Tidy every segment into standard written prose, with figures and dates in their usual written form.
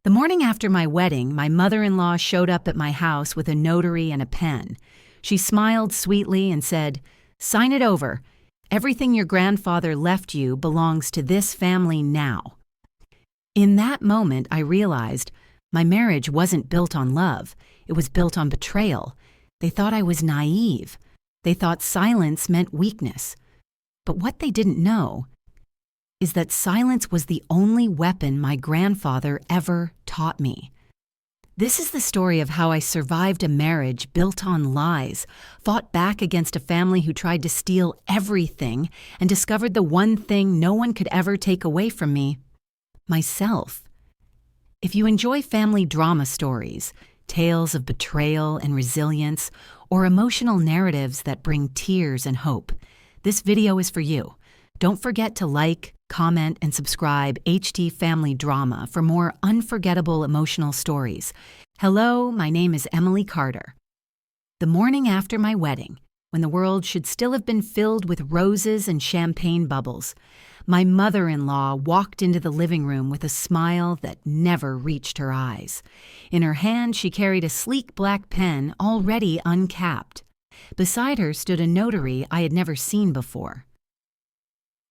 The morning after my wedding, my mother-in-law showed up at my house with a notary and a pen. She smiled sweetly and said, "Sign it over. Everything your grandfather left you belongs to this family now." In that moment, I realized my marriage wasn't built on love. It was built on betrayal. They thought I was naive. They thought silence meant weakness. But what they didn't know is that silence was the only weapon my grandfather ever taught me. This is the story of how I survived a marriage built on lies, fought back against a family who tried to steal everything, and discovered the one thing no one could ever take away from me: myself. If you enjoy family drama stories, tales of betrayal and resilience, or emotional narratives that bring tears and hope, this video is for you. Don't forget to like, comment, and subscribe HT Family Drama for more unforgettable emotional stories. Hello, my name is Emily Carter. The morning after my wedding, when the world should still have been filled with roses and champagne bubbles, my mother-in-law walked into the living room with a smile that never reached her eyes. In her hand, she carried a sleek black pen already uncapped. Beside her stood a notary I had never seen before.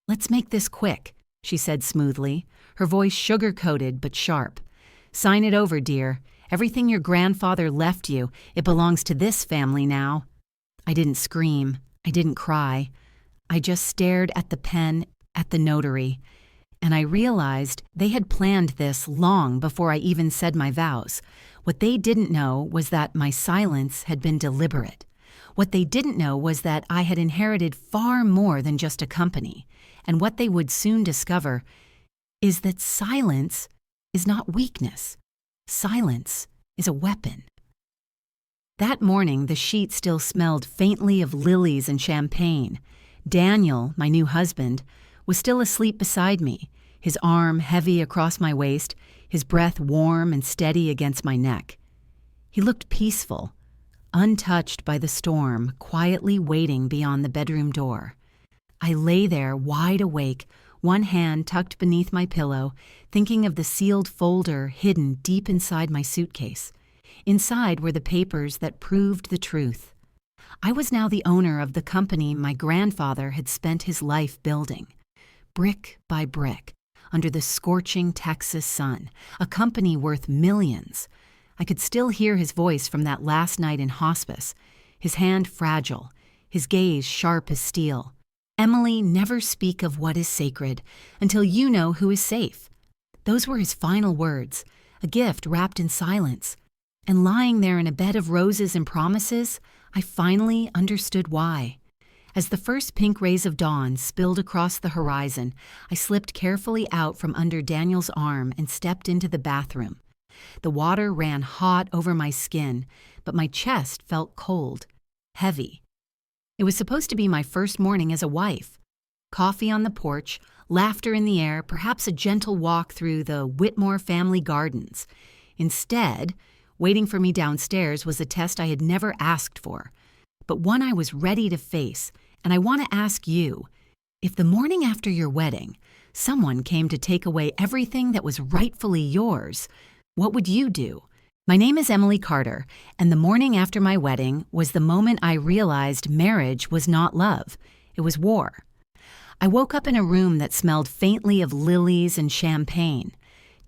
"Let's make this quick," she said smoothly, her voice sugar-coated but sharp. "Sign it over, dear. Everything your grandfather left you, it belongs to this family now." I didn't scream. I didn't cry. I just stared at the pen, at the notary, and I realized they had planned this long before I even said my vows. What they didn't know was that my silence had been deliberate. What they didn't know was that I had inherited far more than just a company. And what they would soon discover is that silence is not weakness. Silence is a weapon. That morning, the sheet still smelled faintly of lilies and champagne. Daniel, my new husband, was still asleep beside me, his arm heavy across my waist, his breath warm and steady against my neck. He looked peaceful, untouched by the storm, quietly waiting beyond the bedroom door. I lay there wide awake, one hand tucked beneath my pillow, thinking of the sealed folder hidden deep inside my suitcase. Inside were the papers that proved the truth. I was now the owner of the company my grandfather had spent his life building. Brick by brick, under the scorching Texas sun, a company worth millions. I could still hear his voice from that last night in hospice, his hand fragile, his gaze sharp as steel. "Emily, never speak of what is sacred until you know who is safe." Those were his final words, a gift wrapped in silence. And lying there in a bed of roses and promises, I finally understood why. As the first pink rays of dawn spilled across the horizon, I slipped carefully out from under Daniel's arm and stepped into the bathroom. The water ran hot over my skin, but my chest felt cold, heavy. It was supposed to be my first morning as a wife. Coffee on the porch, laughter in the air, perhaps a gentle walk through the Whitmore family gardens. Instead, waiting for me downstairs was a test I had never asked for, but one I was ready to face. And I want to ask you, if the morning after your wedding, someone came to take away everything that was rightfully yours, what would you do? My name is Emily Carter, and the morning after my wedding was the moment I realized marriage was not love, it was war. I woke up in a room that smelled faintly of lilies and champagne.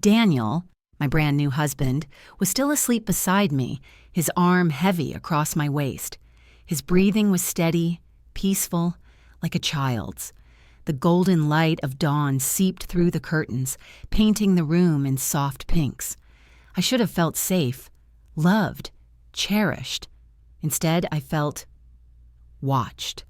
Daniel, my brand new husband, was still asleep beside me, his arm heavy across my waist. His breathing was steady, peaceful, like a child's. The golden light of dawn seeped through the curtains, painting the room in soft pinks. I should have felt safe, loved, cherished. Instead, I felt watched.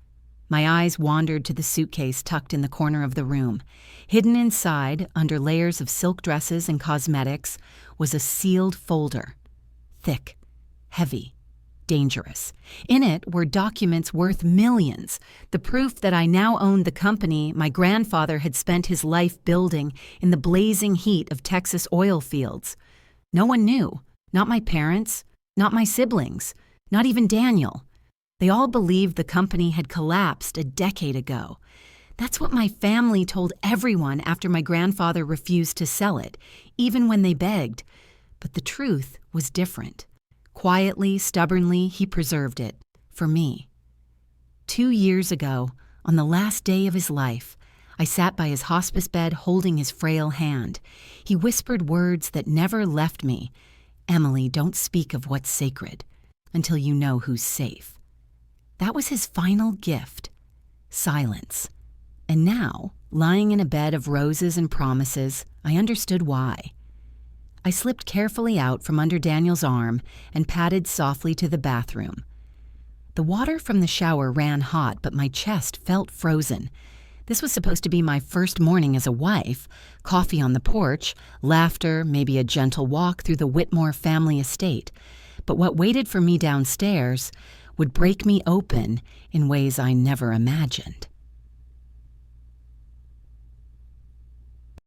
My eyes wandered to the suitcase tucked in the corner of the room. Hidden inside, under layers of silk dresses and cosmetics, was a sealed folder. Thick, heavy, dangerous. In it were documents worth millions, the proof that I now owned the company my grandfather had spent his life building in the blazing heat of Texas oil fields. No one knew, not my parents, not my siblings, not even Daniel. They all believed the company had collapsed a decade ago. That's what my family told everyone after my grandfather refused to sell it, even when they begged. But the truth was different. Quietly, stubbornly, he preserved it. For me. 2 years ago, on the last day of his life, I sat by his hospice bed holding his frail hand. He whispered words that never left me. "Emily, don't speak of what's sacred until you know who's safe." That was his final gift. Silence. And now, lying in a bed of roses and promises, I understood why. I slipped carefully out from under Daniel's arm and padded softly to the bathroom. The water from the shower ran hot, but my chest felt frozen. This was supposed to be my first morning as a wife. Coffee on the porch, laughter, maybe a gentle walk through the Whitmore family estate. But what waited for me downstairs would break me open in ways I never imagined.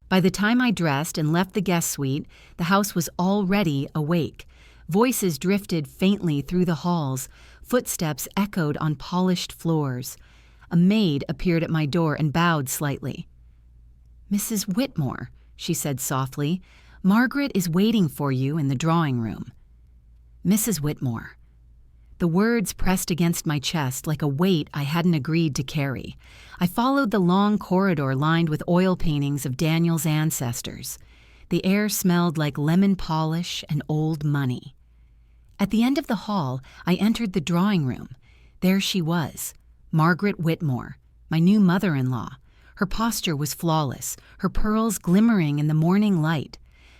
By the time I dressed and left the guest suite, the house was already awake. Voices drifted faintly through the halls. Footsteps echoed on polished floors. A maid appeared at my door and bowed slightly. "Mrs. Whitmore," she said softly, "Margaret is waiting for you in the drawing room." Mrs. Whitmore. The words pressed against my chest like a weight I hadn't agreed to carry. I followed the long corridor lined with oil paintings of Daniel's ancestors. The air smelled like lemon polish and old money. At the end of the hall, I entered the drawing room. There she was, Margaret Whitmore, my new mother-in-law. Her posture was flawless, her pearls glimmering in the morning light.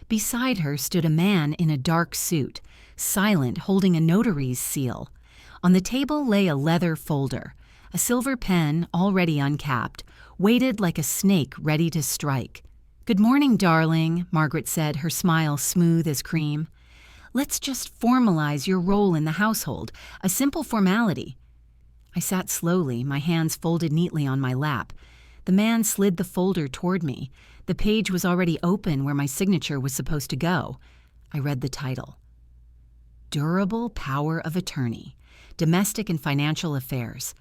Beside her stood a man in a dark suit, silent, holding a notary's seal. On the table lay a leather folder. A silver pen, already uncapped, waited like a snake ready to strike. "Good morning, darling," Margaret said, her smile smooth as cream. "Let's just formalize your role in the household, a simple formality." I sat slowly, my hands folded neatly on my lap. The man slid the folder toward me. The page was already open where my signature was supposed to go. I read the title. Durable Power of Attorney, Domestic and Financial Affairs.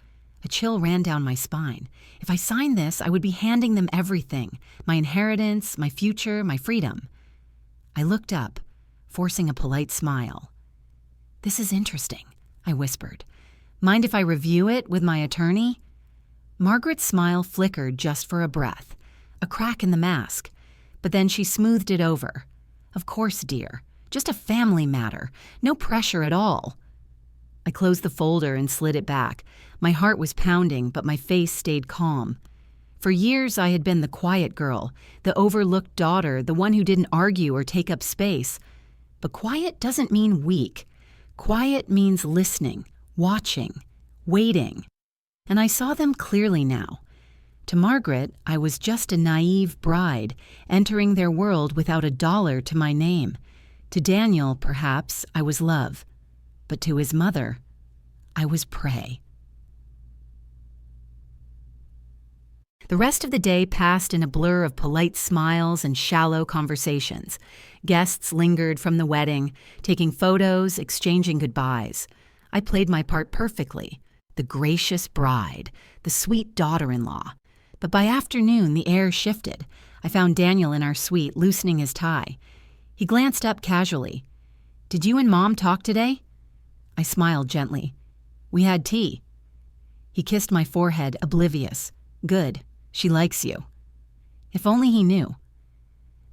A chill ran down my spine. If I signed this, I would be handing them everything, my inheritance, my future, my freedom. I looked up, forcing a polite smile. "This is interesting," I whispered. "Mind if I review it with my attorney?" Margaret's smile flickered just for a breath, a crack in the mask, but then she smoothed it over. "Of course, dear. Just a family matter. No pressure at all." I closed the folder and slid it back. My heart was pounding, but my face stayed calm. For years, I had been the quiet girl, the overlooked daughter, the one who didn't argue or take up space. But quiet doesn't mean weak. Quiet means listening, watching, waiting. And I saw them clearly now. To Margaret, I was just a naive bride, entering their world without a dollar to my name. To Daniel, perhaps, I was love. But to his mother, I was prey. The rest of the day passed in a blur of polite smiles and shallow conversations. Guests lingered from the wedding, taking photos, exchanging goodbyes. I played my part perfectly, the gracious bride, the sweet daughter-in-law. But by afternoon, the air shifted. I found Daniel in our suite, loosening his tie. He glanced up casually. "Did you and Mom talk today?" I smiled gently. "We had tea." He kissed my forehead, oblivious. "Good. She likes you." If only he knew.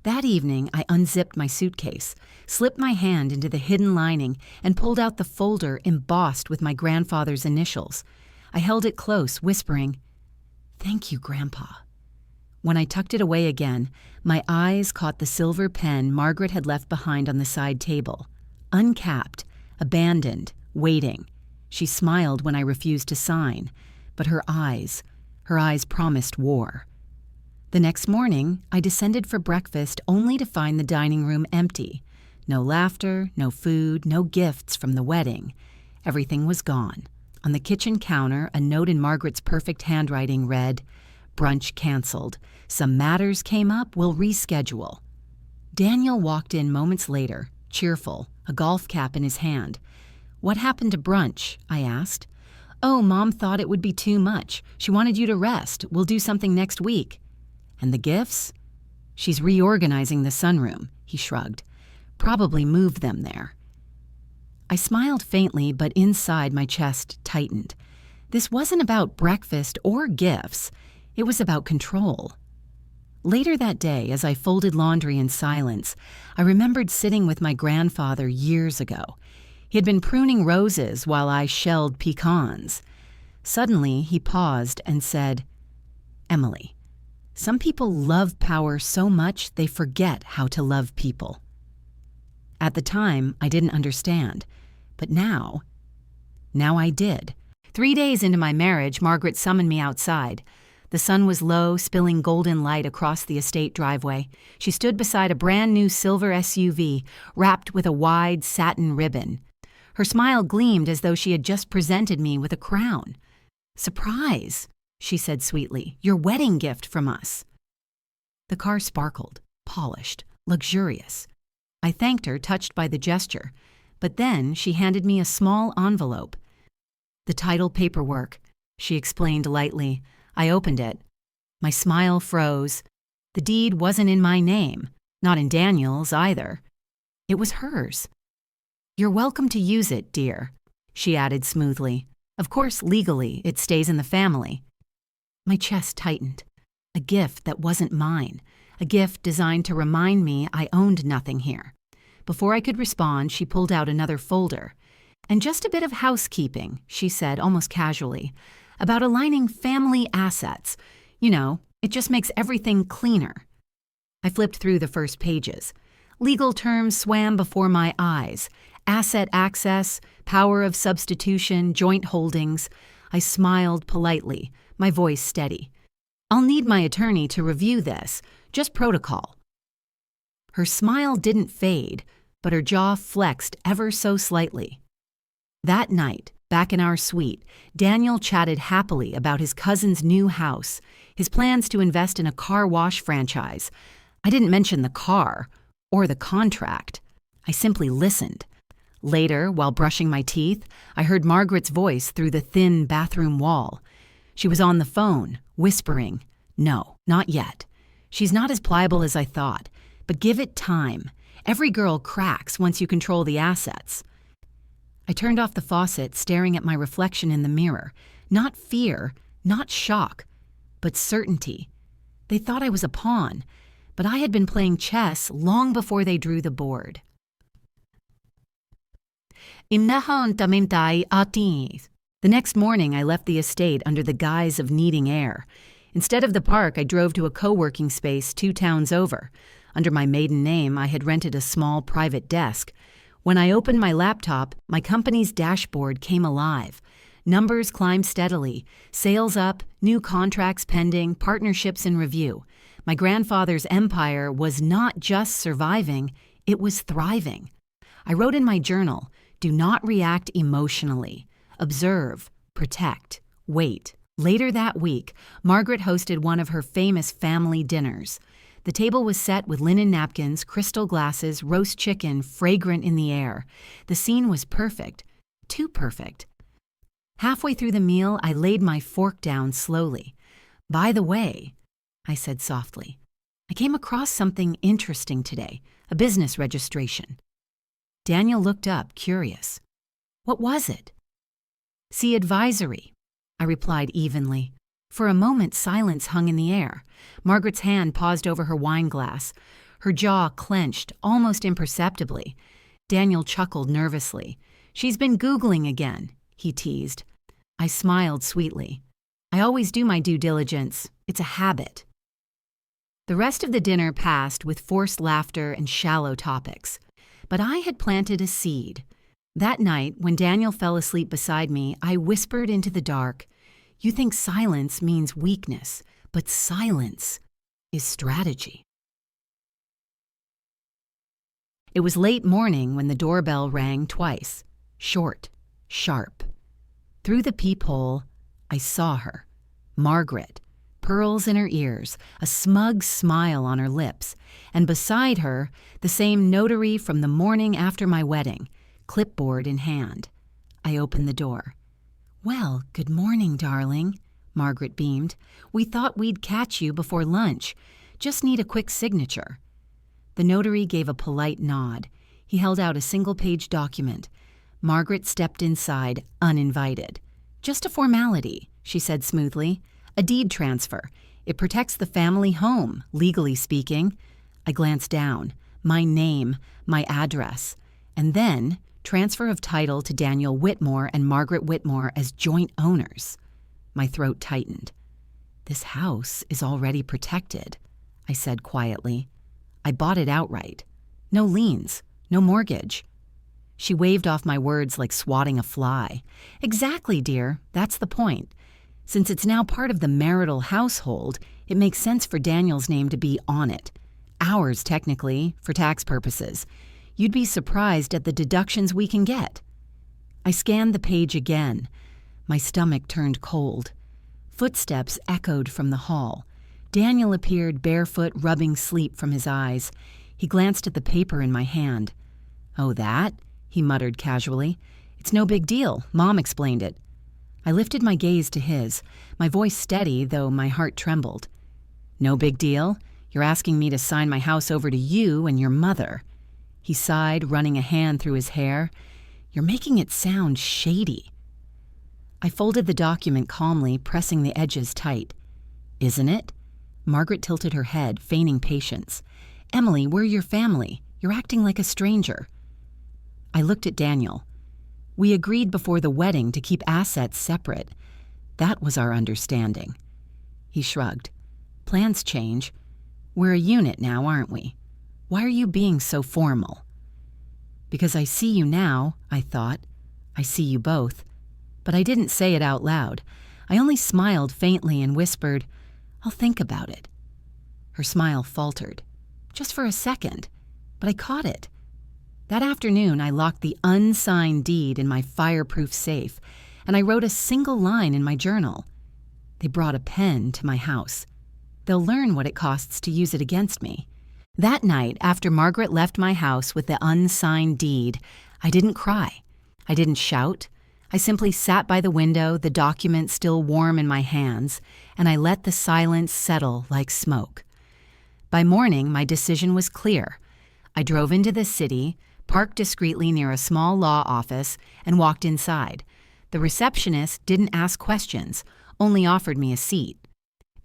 That evening, I unzipped my suitcase, slipped my hand into the hidden lining, and pulled out the folder embossed with my grandfather's initials. I held it close, whispering, "Thank you, Grandpa." When I tucked it away again, my eyes caught the silver pen Margaret had left behind on the side table. Uncapped, abandoned, waiting. She smiled when I refused to sign, but her eyes promised war. The next morning, I descended for breakfast only to find the dining room empty. No laughter, no food, no gifts from the wedding. Everything was gone. On the kitchen counter, a note in Margaret's perfect handwriting read, "Brunch canceled. Some matters came up, we'll reschedule." Daniel walked in moments later, cheerful, a golf cap in his hand. "What happened to brunch?" I asked. "Oh, Mom thought it would be too much. She wanted you to rest. We'll do something next week." "And the gifts?" "She's reorganizing the sunroom," he shrugged. "Probably moved them there." I smiled faintly, but inside my chest tightened. This wasn't about breakfast or gifts. It was about control. Later that day, as I folded laundry in silence, I remembered sitting with my grandfather years ago. He had been pruning roses while I shelled pecans. Suddenly, he paused and said, "Emily, some people love power so much they forget how to love people." At the time, I didn't understand, but now I did. 3 days into my marriage, Margaret summoned me outside. The sun was low, spilling golden light across the estate driveway. She stood beside a brand new silver SUV, wrapped with a wide satin ribbon. Her smile gleamed as though she had just presented me with a crown. "Surprise," she said sweetly, "your wedding gift from us." The car sparkled, polished, luxurious. I thanked her, touched by the gesture, but then she handed me a small envelope. "The title paperwork," she explained lightly. I opened it. My smile froze. The deed wasn't in my name, not in Daniel's either. It was hers. "You're welcome to use it, dear," she added smoothly. "Of course, legally, it stays in the family." My chest tightened. A gift that wasn't mine. A gift designed to remind me I owned nothing here. Before I could respond, she pulled out another folder. "And just a bit of housekeeping," she said almost casually, "about aligning family assets. You know, it just makes everything cleaner." I flipped through the first pages. Legal terms swam before my eyes. Asset access, power of substitution, joint holdings. I smiled politely, my voice steady. "I'll need my attorney to review this, just protocol." Her smile didn't fade, but her jaw flexed ever so slightly. That night, back in our suite, Daniel chatted happily about his cousin's new house, his plans to invest in a car wash franchise. I didn't mention the car or the contract. I simply listened. Later, while brushing my teeth, I heard Margaret's voice through the thin bathroom wall. She was on the phone, whispering, "No, not yet. She's not as pliable as I thought, but give it time. Every girl cracks once you control the assets." I turned off the faucet, staring at my reflection in the mirror. Not fear, not shock, but certainty. They thought I was a pawn, but I had been playing chess long before they drew the board. The next morning, I left the estate under the guise of needing air. Instead of the park, I drove to a co-working space 2 towns over. Under my maiden name, I had rented a small private desk. When I opened my laptop, my company's dashboard came alive. Numbers climbed steadily, sales up, new contracts pending, partnerships in review. My grandfather's empire was not just surviving, it was thriving. I wrote in my journal, "Do not react emotionally. Observe, protect, wait." Later that week, Margaret hosted one of her famous family dinners. The table was set with linen napkins, crystal glasses, roast chicken, fragrant in the air. The scene was perfect, too perfect. Halfway through the meal, I laid my fork down slowly. "By the way," I said softly, "I came across something interesting today, a business registration." Daniel looked up, curious. "What was it?" "See advisory," I replied evenly. For a moment, silence hung in the air. Margaret's hand paused over her wine glass. Her jaw clenched, almost imperceptibly. Daniel chuckled nervously. "She's been Googling again," he teased. I smiled sweetly. "I always do my due diligence. It's a habit." The rest of the dinner passed with forced laughter and shallow topics. But I had planted a seed. That night, when Daniel fell asleep beside me, I whispered into the dark, "You think silence means weakness, but silence is strategy." It was late morning when the doorbell rang twice, short, sharp. Through the peephole, I saw her, Margaret, pearls in her ears, a smug smile on her lips, and beside her, the same notary from the morning after my wedding, clipboard in hand. I opened the door. "Well, good morning, darling," Margaret beamed. "We thought we'd catch you before lunch. Just need a quick signature." The notary gave a polite nod. He held out a single-page document. Margaret stepped inside, uninvited. "Just a formality," she said smoothly. "A deed transfer. It protects the family home, legally speaking." I glanced down. My name, my address. And then, transfer of title to Daniel Whitmore and Margaret Whitmore as joint owners. My throat tightened. "This house is already protected," I said quietly. "I bought it outright. No liens, no mortgage." She waved off my words like swatting a fly. "Exactly, dear. That's the point. Since it's now part of the marital household, it makes sense for Daniel's name to be on it. Ours, technically, for tax purposes. You'd be surprised at the deductions we can get." I scanned the page again. My stomach turned cold. Footsteps echoed from the hall. Daniel appeared barefoot, rubbing sleep from his eyes. He glanced at the paper in my hand. "Oh, that?" he muttered casually. "It's no big deal. Mom explained it." I lifted my gaze to his, my voice steady, though my heart trembled. "No big deal? You're asking me to sign my house over to you and your mother." He sighed, running a hand through his hair. "You're making it sound shady." I folded the document calmly, pressing the edges tight. "Isn't it?" Margaret tilted her head, feigning patience. "Emily, we're your family. You're acting like a stranger." I looked at Daniel. "We agreed before the wedding to keep assets separate. That was our understanding." He shrugged. "Plans change. We're a unit now, aren't we? Why are you being so formal?" "Because I see you now," I thought. "I see you both." But I didn't say it out loud. I only smiled faintly and whispered, "I'll think about it." Her smile faltered. Just for a second. But I caught it. That afternoon, I locked the unsigned deed in my fireproof safe, and I wrote a single line in my journal. They brought a pen to my house. They'll learn what it costs to use it against me. That night, after Margaret left my house with the unsigned deed, I didn't cry. I didn't shout. I simply sat by the window, the document still warm in my hands, and I let the silence settle like smoke. By morning, my decision was clear. I drove into the city, parked discreetly near a small law office, and walked inside. The receptionist didn't ask questions, only offered me a seat.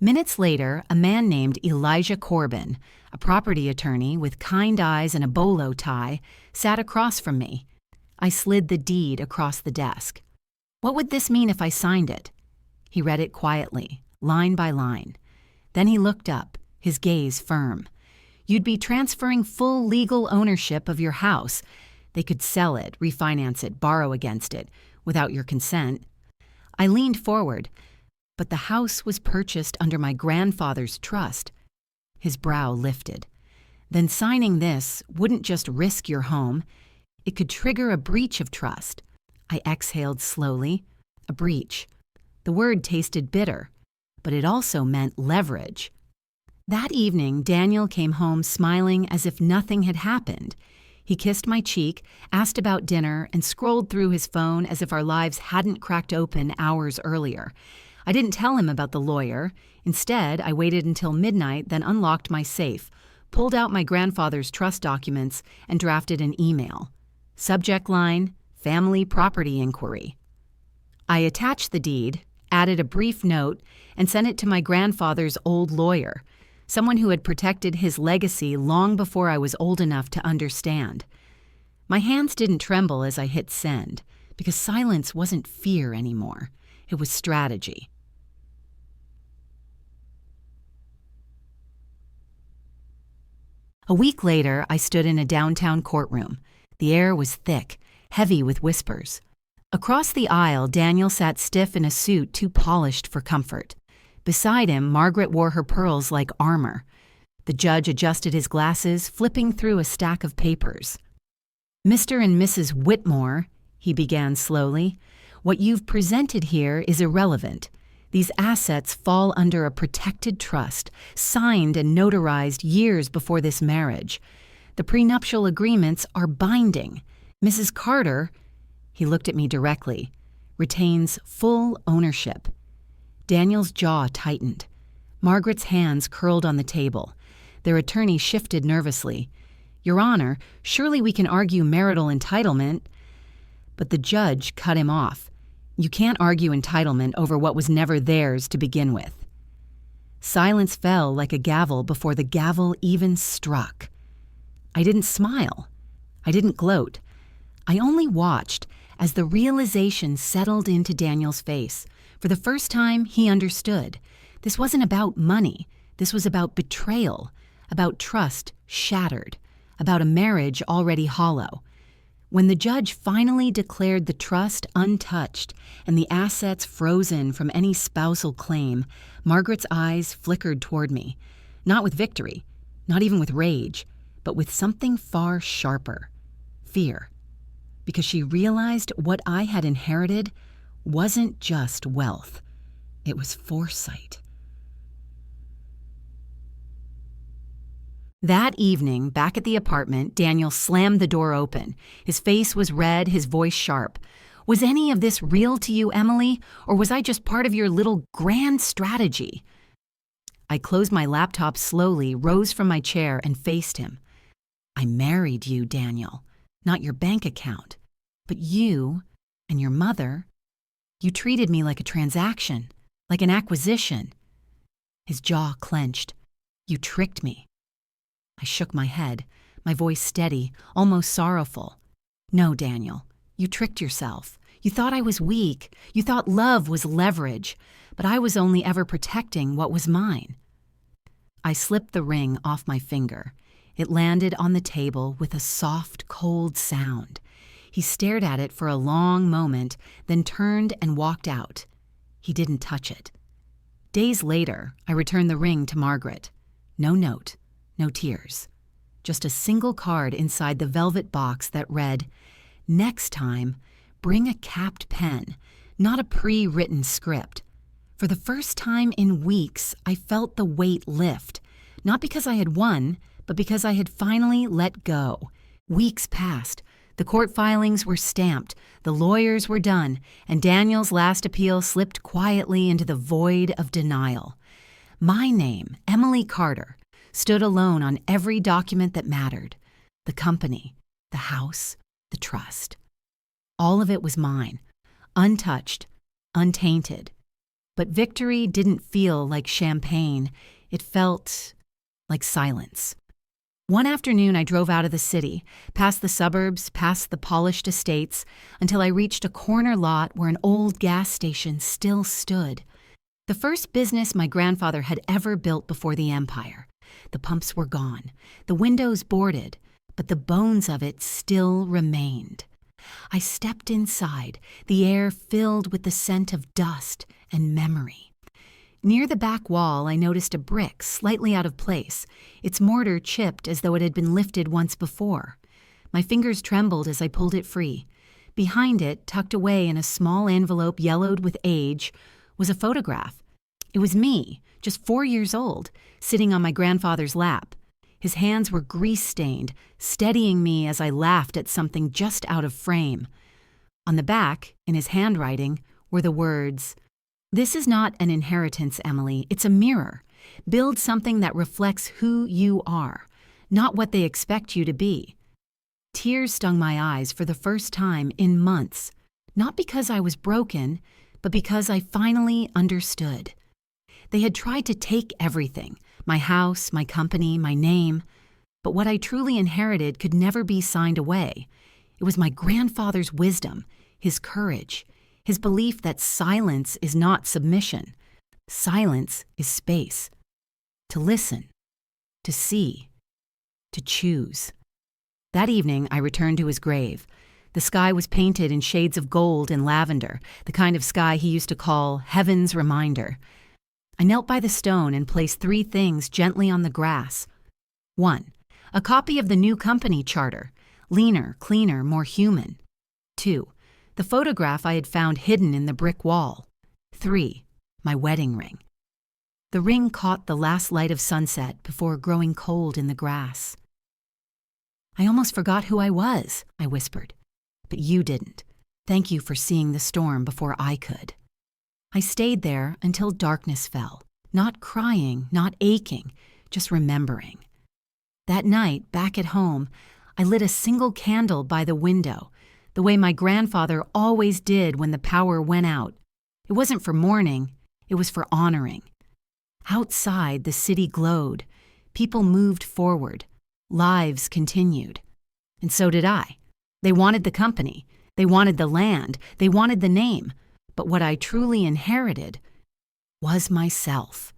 Minutes later, a man named Elijah Corbin, a property attorney with kind eyes and a bolo tie, sat across from me. I slid the deed across the desk. "What would this mean if I signed it?" He read it quietly, line by line. Then he looked up, his gaze firm. "You'd be transferring full legal ownership of your house. They could sell it, refinance it, borrow against it, without your consent." I leaned forward, but the house was purchased under my grandfather's trust. His brow lifted. "Then signing this wouldn't just risk your home. It could trigger a breach of trust." I exhaled slowly. A breach. The word tasted bitter, but it also meant leverage. That evening, Daniel came home smiling as if nothing had happened. He kissed my cheek, asked about dinner, and scrolled through his phone as if our lives hadn't cracked open hours earlier. I didn't tell him about the lawyer. Instead, I waited until midnight, then unlocked my safe, pulled out my grandfather's trust documents, and drafted an email. Subject line, Family Property Inquiry. I attached the deed, added a brief note, and sent it to my grandfather's old lawyer, someone who had protected his legacy long before I was old enough to understand. My hands didn't tremble as I hit send, because silence wasn't fear anymore. It was strategy. A week later, I stood in a downtown courtroom. The air was thick, heavy with whispers. Across the aisle, Daniel sat stiff in a suit too polished for comfort. Beside him, Margaret wore her pearls like armor. The judge adjusted his glasses, flipping through a stack of papers. "Mr. and Mrs. Whitmore," he began slowly, "what you've presented here is irrelevant. These assets fall under a protected trust, signed and notarized years before this marriage. The prenuptial agreements are binding. Mrs. Carter," he looked at me directly, retains full ownership. Daniel's jaw tightened. Margaret's hands curled on the table. Their attorney shifted nervously. "Your Honor, surely we can argue marital entitlement." But the judge cut him off. "You can't argue entitlement over what was never theirs to begin with." Silence fell like a gavel before the gavel even struck. I didn't smile. I didn't gloat. I only watched as the realization settled into Daniel's face. For the first time, he understood. This wasn't about money. This was about betrayal, about trust shattered, about a marriage already hollow. When the judge finally declared the trust untouched and the assets frozen from any spousal claim, Margaret's eyes flickered toward me, not with victory, not even with rage, but with something far sharper: fear. Because she realized what I had inherited wasn't just wealth. It was foresight. That evening, back at the apartment, Daniel slammed the door open. His face was red, his voice sharp. "Was any of this real to you, Emily, or was I just part of your little grand strategy?" I closed my laptop slowly, rose from my chair, and faced him. "I married you, Daniel, not your bank account. But you and your mother, you treated me like a transaction, like an acquisition." His jaw clenched. "You tricked me." I shook my head, my voice steady, almost sorrowful. "No, Daniel, you tricked yourself. You thought I was weak. You thought love was leverage, but I was only ever protecting what was mine." I slipped the ring off my finger. It landed on the table with a soft, cold sound. He stared at it for a long moment, then turned and walked out. He didn't touch it. Days later, I returned the ring to Margaret. No note. No tears. Just a single card inside the velvet box that read, "Next time, bring a capped pen, not a pre-written script." For the first time in weeks, I felt the weight lift, not because I had won, but because I had finally let go. Weeks passed. The court filings were stamped, the lawyers were done, and Daniel's last appeal slipped quietly into the void of denial. My name, Emily Carter, stood alone on every document that mattered: the company, the house, the trust. All of it was mine, untouched, untainted. But victory didn't feel like champagne. It felt like silence. One afternoon, I drove out of the city, past the suburbs, past the polished estates, until I reached a corner lot where an old gas station still stood. The first business my grandfather had ever built before the empire. The pumps were gone, the windows boarded, but the bones of it still remained. I stepped inside, the air filled with the scent of dust and memory. Near the back wall, I noticed a brick slightly out of place, its mortar chipped as though it had been lifted once before. My fingers trembled as I pulled it free. Behind it, tucked away in a small envelope yellowed with age, was a photograph. It was me, just 4 years old, sitting on my grandfather's lap. His hands were grease-stained, steadying me as I laughed at something just out of frame. On the back, in his handwriting, were the words, "This is not an inheritance, Emily. It's a mirror. Build something that reflects who you are, not what they expect you to be." Tears stung my eyes for the first time in months, not because I was broken, but because I finally understood. They had tried to take everything, my house, my company, my name, but what I truly inherited could never be signed away. It was my grandfather's wisdom, his courage, his belief that silence is not submission. Silence is space. To listen, to see, to choose. That evening, I returned to his grave. The sky was painted in shades of gold and lavender, the kind of sky he used to call heaven's reminder. I knelt by the stone and placed 3 things gently on the grass. 1. A copy of the new company charter, leaner, cleaner, more human. 2. The photograph I had found hidden in the brick wall. 3. My wedding ring. The ring caught the last light of sunset before growing cold in the grass. "I almost forgot who I was," I whispered. "But you didn't. Thank you for seeing the storm before I could." I stayed there until darkness fell, not crying, not aching, just remembering. That night, back at home, I lit a single candle by the window, the way my grandfather always did when the power went out. It wasn't for mourning, it was for honoring. Outside, the city glowed. People moved forward. Lives continued. And so did I. They wanted the company. They wanted the land. They wanted the name. But what I truly inherited was myself.